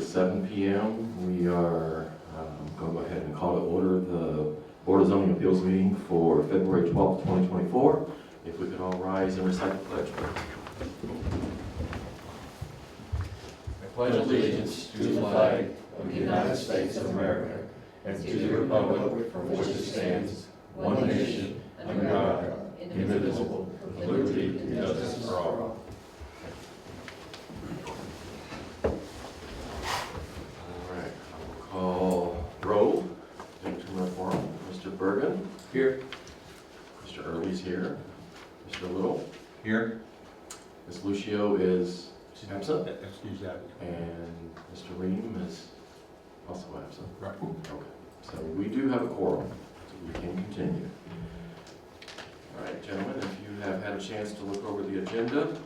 7 p.m. We are going to go ahead and call to order the Board of Zoning Appeals meeting for February 12th, 2024. If we could all rise and recite the pledge, please. I pledge allegiance to the flag of the United States of America and to the republic for which it stands, one nation, under God, indivisible, with liberty and justice for all. Call roll. Victim reform. Mr. Bergen. Here. Mr. Early's here. Mr. Little. Here. Ms. Lucio is absent. Excuse that. And Mr. Ream is also absent. Right. Okay. So we do have a quorum, so we can continue. All right, gentlemen, if you have had a chance to look over the agenda,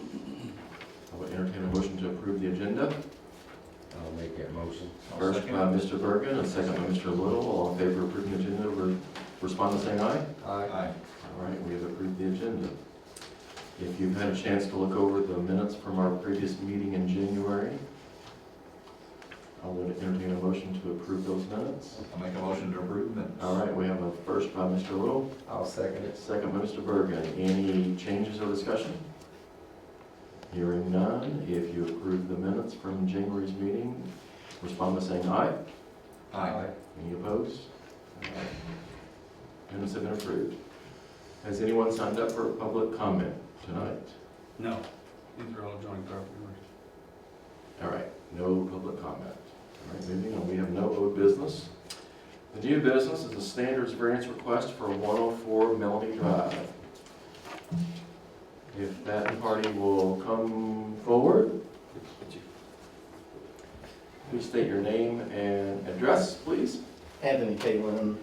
I would entertain a motion to approve the agenda. I'll make that motion. First by Mr. Bergen, and second by Mr. Little. All in favor of approving the agenda, respond by saying aye. Aye. All right, we have approved the agenda. If you've had a chance to look over the minutes from our previous meeting in January, I would entertain a motion to approve those minutes. I'll make a motion to approve minutes. All right, we have a first by Mr. Little, I'll second it. second by Mr. Bergen. Any changes or discussion? Hearing none, if you approve the minutes from January's meeting, respond by saying aye. Aye. Any opposed? All right. Minutes have been approved. Has anyone signed up for public comment tonight? No, these are all joint property owners. All right, no public comment. All right, moving on, we have no old business. The new business is a standards variance request for 104 Melanie Drive. If that party will come forward, please state your name and address, please. Anthony Caitlin,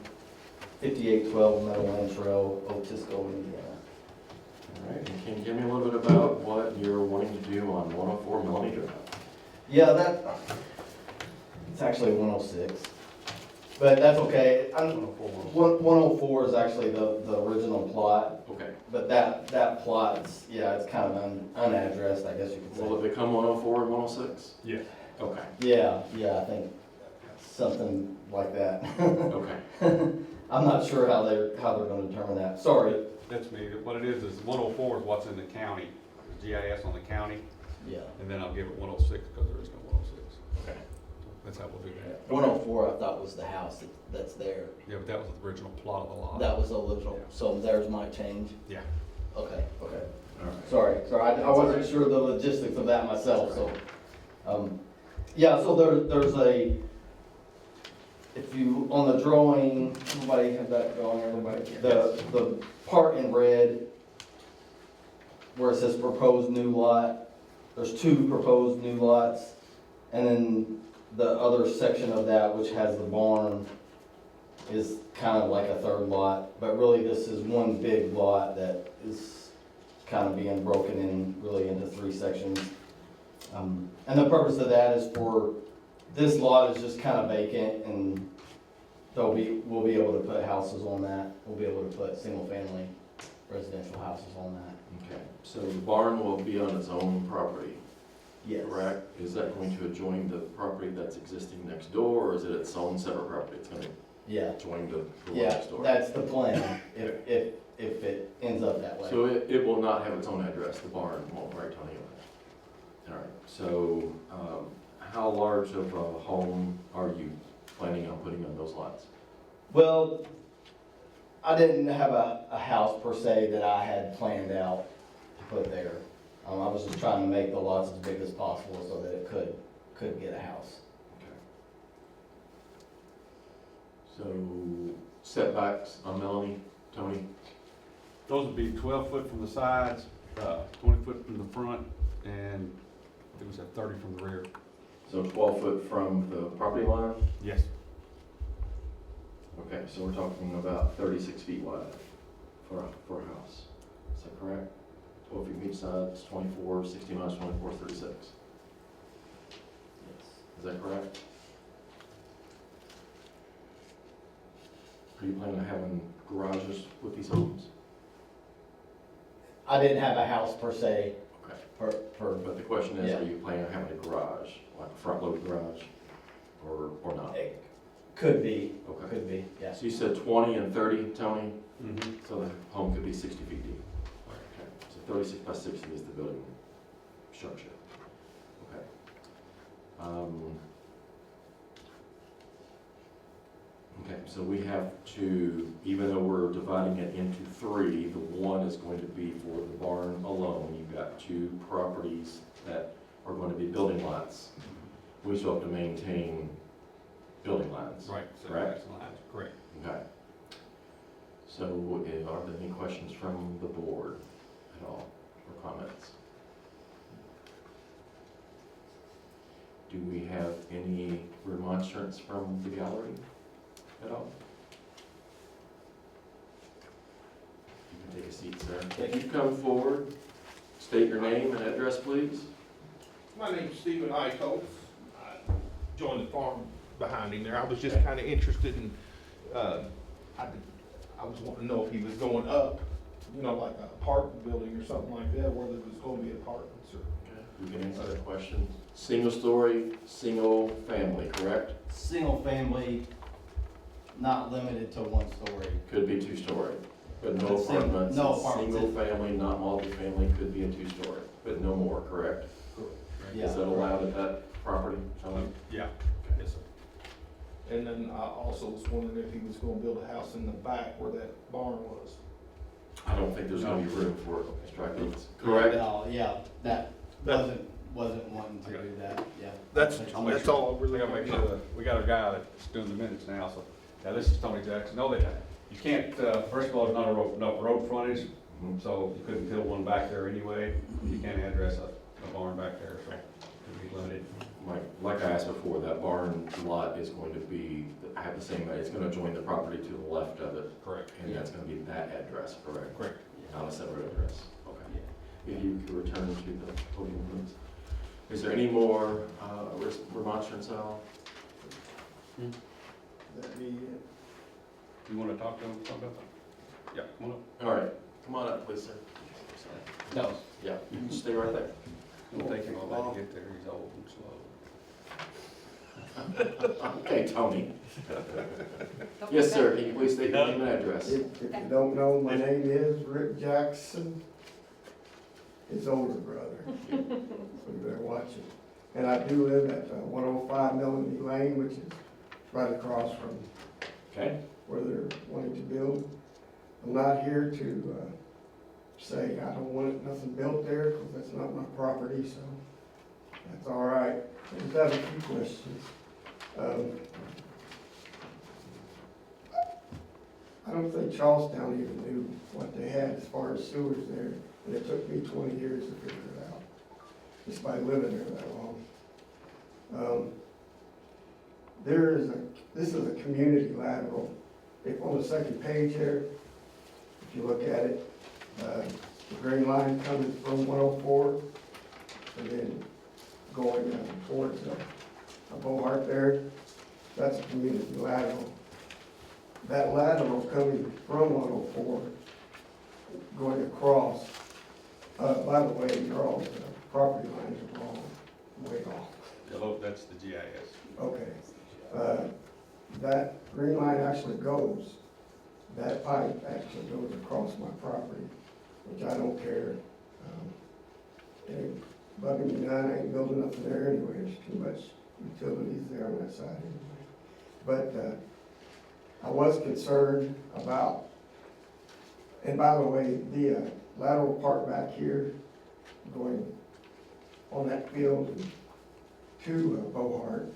5812 Meadowland Trail, Otisco, Indiana. All right, and can you tell me a little bit about what you're wanting to do on 104 Melanie Drive? Yeah, it's actually 106, but that's okay. 104 is actually the original plot, Okay. but that plot's, yeah, it's kind of unaddressed, I guess you could Will say. it become 104 and 106? Yeah. Okay. Yeah, I think something like that. Okay. I'm not sure how they're going to determine that. Sorry. That's me. What it is 104 is what's in the county, the GIS on the county, Yeah. and then I'll give it 106 because there is no 106. Okay. That's how we'll do that. 104 I thought was the house that's there. Yeah, but that was the original plot of the lot. That was the original, so theirs might change? Yeah. Okay. All right. Sorry, I wasn't sure the logistics of that myself, so. Yeah, so there's a, if you, on the drawing, everybody have that drawing, everybody? The part in red where it says proposed new lot, there's two proposed new lots. And then the other section of that, which has the barn, is kind of like a third lot. But really, this is one big lot that is kind of being broken in really into three sections. And the purpose of that is for, this lot is just kind of vacant, and we'll be able to put houses on that. We'll be able to put single-family residential houses on that. Okay, so the barn will be on its own property, Yes. correct? Is that going to adjoin the property that's existing next door, or is it its own separate property? It's going to Yeah. join the one Yeah, next door? that's the plan, if it ends up that way. So it will not have its own address, the barn won't, right, Tony? All right, so how large of a home are you planning on putting on those lots? Well, I didn't have a house per se that I had planned out to put there. I was just trying to make the lots as big as possible so that it could get a house. Okay. So setbacks on Melanie, Tony? Those would be 12 foot from the sides, 20 foot from the front, and it was at 30 from the rear. So 12 foot from the property line? Yes. Okay, so we're talking about 36 feet wide for a house. Is that correct? 12 feet from each side, it's 24, 60 minus 24, 36. Yes. Is that correct? Are you planning on having garages with these homes? I didn't have a house per se. Okay. But the question is, Yeah. are you planning on having a garage, like a front-loaded garage, or not? It could be, Okay. yeah. So you said 20 and 30, Tony? Mm-hmm. So the home could be 60 feet deep. Okay. So 36 by 60 is the building structure. Okay. Okay, so we have to, even though we're dividing it into three, the one is going to be for the barn alone. You've got two properties that are going to be building lots. We still have to maintain building lines. Right, so Correct? that's the lines, correct. Okay. So are there any questions from the board at all, or comments? Do we have any remonstrance from the gallery at all? You can take a seat, sir. If you come forward, state your name and address, please. My name's Stephen Eichholz. I joined the farm behind him there. I was just kind of interested in, I was wanting to know if he was going up, you know, like an apartment building or something like that, whether it was going to be apartments or. You can answer that question. Single story, single family, correct? Single family, not limited to one story. Could be two-story, but no But apartments. no apartments. Single family, not multifamily, could be a two-story, but no more, correct? Yeah. Is that allowed at that property, Tony? Yeah, yes, sir. And then I also was wondering if he was going to build a house in the back where that barn was. I don't think there's gonna be room for constructions, correct? No, yeah, that wasn't wanting to do that, yeah. That's That's all I We really gotta make sure, we got a guy that's doing the minutes now, so, now this is Tony Jackson. No, that, you can't, first of all, there's not enough road frontage, Mhm. so you couldn't build one back there anyway. You can't address a barn back there, so it'd be limited. Like I asked before, that barn lot is going to be, have the same, it's gonna join the property to the left of it, Correct. and that's gonna be that address, correct? Correct. Not a separate address, okay. If you could return to the podium, please. Is there any more remonstrance at all? That'd be it. You wanna talk to him about that? Yeah, come on up. All right, come on up, please, sir. No, Yeah, you can stay right there. It'll take him a while to get there, he's old and slow. Okay, Tony. Yes, sir, can you please state your name and address? If you don't know, my name is Rick Jackson, his older brother. So you better watch it. And I do live at 105 Melanie Lane, which is right across from Okay, where they're wanting to build. I'm not here to say I don't want nothing built there, because that's not my property, so that's all right. I just have a few questions. I don't think Charlestown even knew what they had as far as sewers there, and it took me 20 years to figure it out, just by living there that long. This is a community lateral. If on the second page here, if you look at it, the green line coming from 104, and then going towards a boulevard there, that's a community lateral. That lateral coming from 104, going across, by the way, your all's property lines are wrong, way off. Hello, that's the GIS. Okay. That green line actually goes, that pipe actually goes across my property, which I don't care. It ain't bugging me none, I ain't building nothing there anyway, there's too much utilities there on that side anyway. But, I was concerned about, and by the way, the lateral part back here, going on that field to Bohart,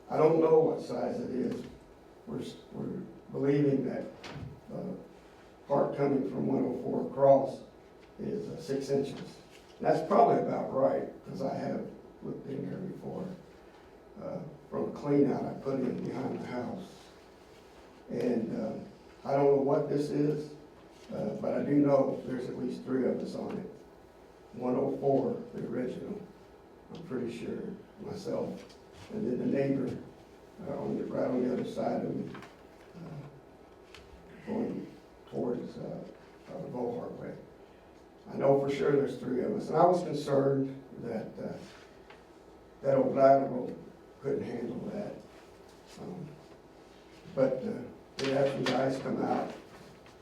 I don't know what size it is. We're believing that part coming from 104 across is 6 inches. That's probably about right, because I have looked in there before. From a clean out I put in behind the house. And I don't know what this is, but I do know there's at least 3 of us on it. 104, the original, I'm pretty sure, myself. And then the neighbor, right on the other side of me, going towards the Bohart way. I know for sure there's 3 of us, and I was concerned that, that old lateral couldn't handle that. But we had some guys come out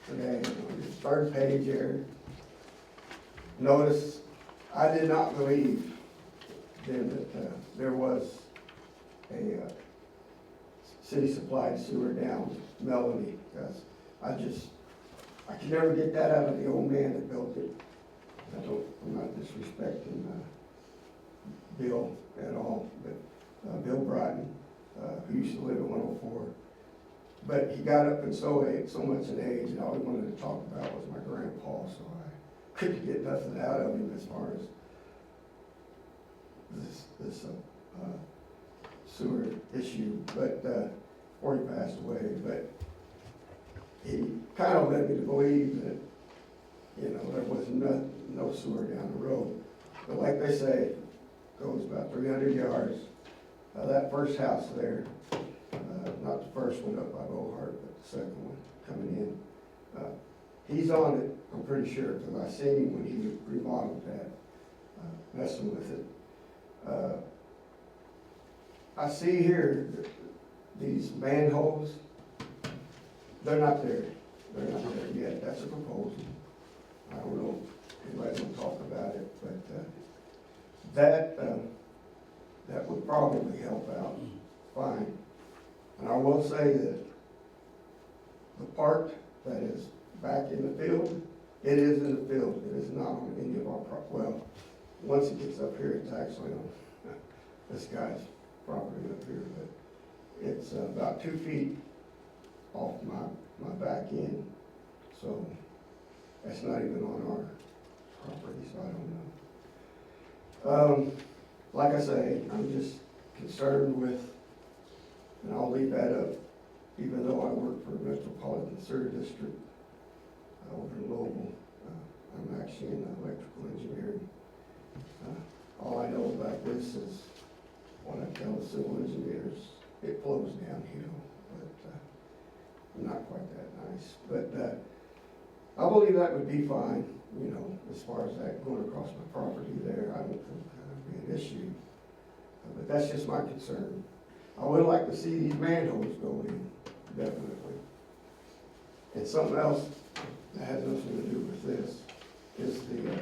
today, on the 3rd page here. Notice, I did not believe then that there was a city supplied sewer down Melanie, because I could never get that out of the old man that built it. I'm not disrespecting Bill at all, but Bill Bryden, who used to live at 104. But he got up in so much in age, and all he wanted to talk about was my grandpa, so I couldn't get nothing out of him as far as this sewer issue, but before he passed away. But he kind of led me to believe that, you know, there was no sewer down the road. But like they say, it goes about 300 yards. That first house there, not the first one up by Bohart, but the second one coming in, he's on it, I'm pretty sure, because I seen him when he remodeled that, messing with it. I see here these manholes, they're not there. They're not there yet. That's a proposal. I don't know if anybody will talk about it, but that would probably help out fine. And I will say that the part that is back in the field, it is in the field. It is not on any of our well, once it gets up here, it's actually on this guy's property up here, but it's about 2 feet off my back end, so that's not even on our property, so I don't know. Like I say, I'm just concerned with, and I'll leave that up, even though I work for the Metropolitan Sewer District over in Louisville. I'm actually in electrical engineering. All I know about this is what I tell the civil engineers, it flows downhill, but not quite that nice. But I believe that would be fine, you know, as far as that going across my property there. I don't think that would be an issue. But that's just my concern. I would like to see these manholes go in, definitely. And something else that has nothing to do with this is the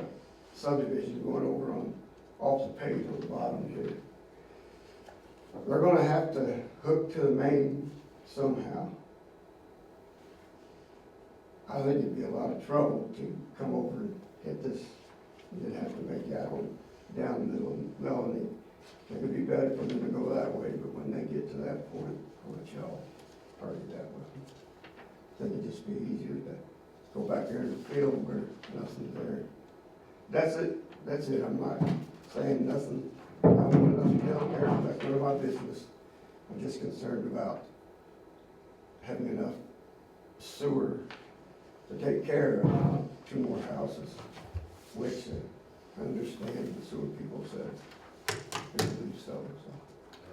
subdivision going over on off the page on the bottom here. They're gonna have to hook to the main somehow. I think it'd be a lot of trouble to come over and hit this, and then have to make that one down the middle of Melanie. It would be better for them to go that way, but when they get to that point, I'll let y'all argue that way. I think it'd just be easier to go back there in the field where nothing's there. That's it, I'm not saying nothing, I don't want nothing down there, that's none of my business. I'm just concerned about having enough sewer to take care of 2 more houses, which I understand the sewer people said they would do so.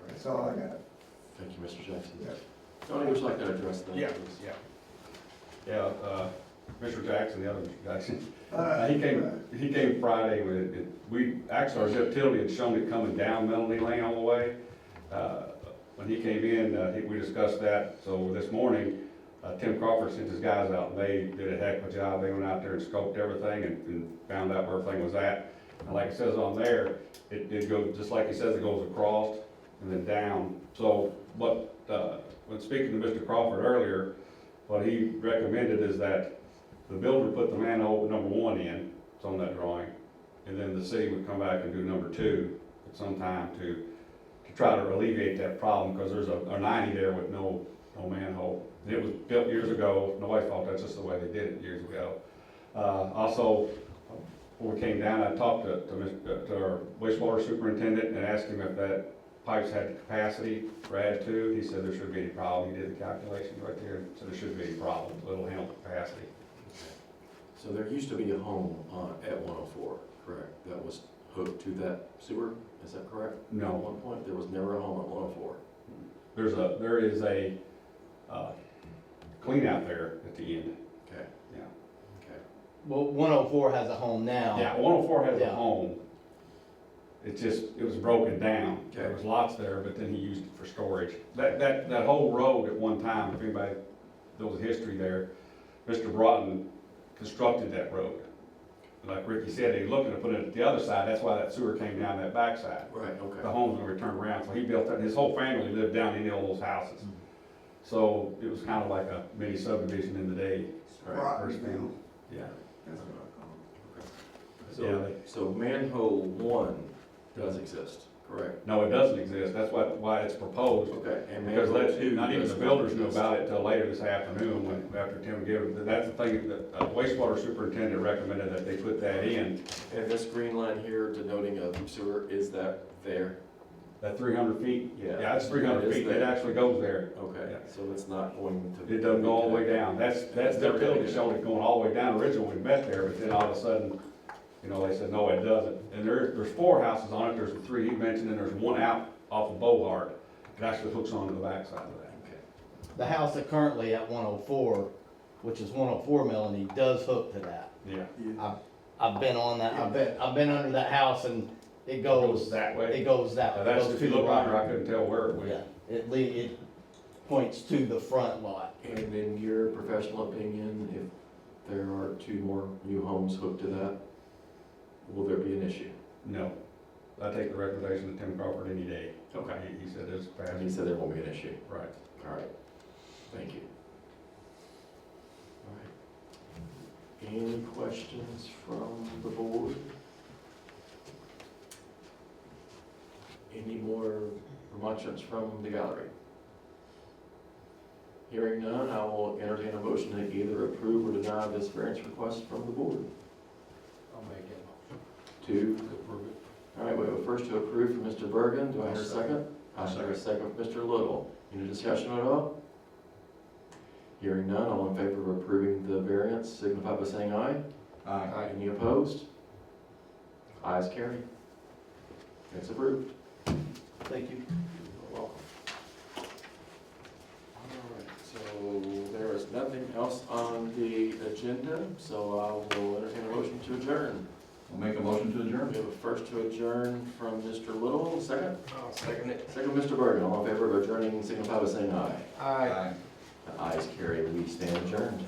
That's all I got. Thank you, Mr. Jackson. Yeah. Tony, would you like to address that? Yeah, yeah. Mr. Jackson, the other Mr. Jackson, he came Friday with it. We, actually, our zip utility had shown it coming down Melanie Lane all the way. When he came in, we discussed that. So this morning, Tim Crawford sent his guys out, and they did a heck of a job. They went out there and scoped everything and found out where everything was at. And like it says on there, it did go, just like he says, it goes across and then down. So what, when speaking to Mr. Crawford earlier, what he recommended is that the builder put the manhole number 1 in, it's on that drawing, and then the city would come back and do number 2 at some time to try to alleviate that problem, because there's a 90 there with no manhole. And it was built years ago, nobody's fault, that's just the way they did it years ago. Also, before we came down, I talked to our wastewater superintendent and asked him if that pipes had the capacity for add 2. He said there shouldn't be any problem. He did the calculations right there, so there shouldn't be any problem. It'll handle capacity. So there used to be a home at 104, correct? That was hooked to that sewer, is that correct? No. At one point, there was never a home at 104. There is a clean out there at the end. Okay. Yeah. Okay. well, 104 has a home now. Yeah, 104 has a Yeah. home. It's just, it was broken down. There Okay. was lots there, but then he used it for storage. That whole road at one time, if anybody knows the history there, Mr. Broughton constructed that road. Like Ricky said, he looking to put it at the other side, that's why that sewer came down that backside. Right, The okay. homes were turned around, so he built that, and his whole family lived down in all those houses. So it was kind of like a mini subdivision in the day. Right. First family, yeah. That's what I call it. So, so manhole one does exist, correct? No, it doesn't exist, that's why it's proposed. Okay, and Because manhole that, two not even does the not builders knew exist. about it till later this afternoon, after Tim gave it, that's the thing, the wastewater superintendent recommended that they put that in. And this green line here denoting a sewer, is that there? That 300 feet? Yeah. Yeah, it's 300 That is feet, it there. actually goes there. Okay, Yeah. so it's not going to. It doesn't go all the way down, that's their building showed it going all the way down originally when we met there, but then all of a sudden, you know, they said, no, it doesn't. And there's 4 houses on it, there's the 3 he mentioned, and there's one out off of Bohart. It actually hooks onto the backside of that. Okay. The house that currently at 104, which is 104 Melanie, does hook to that. Yeah. I've been on that, I've been under that house and it It goes, that way. it goes that Now way. It that's, goes if to you the look under, I right. couldn't tell where it went. Yeah, it points to the front lot. And in your professional opinion, if there are 2 more new homes hooked to that, will there be an issue? No. I take the recommendation of Tim Crawford any day. Okay. He said it's And fast. he said there won't be an issue. Right. All right, thank you. All right. Any questions from the board? Any more remonstrance from the gallery? Hearing none, I will entertain a motion to either approve or deny this variance request from the board. I'll make it. To approve it. All right, we have a first to approve from Mr. Bergen. Do I hear a second? I hear a second from Mr. Little. Any discussion at all? Hearing none, all in favor of approving the variance signify by saying aye. Aye. Any opposed? Ayes carried. It's approved. Thank you. You're welcome. All right, so there is nothing else on the agenda, so I will entertain a motion to adjourn. I'll make a motion to We adjourn. have a first to adjourn from Mr. Little, second? I'll second it. Second, Mr. Bergen. All in favor of adjourning signify by saying aye. Aye. The ayes carry. We stand adjourned.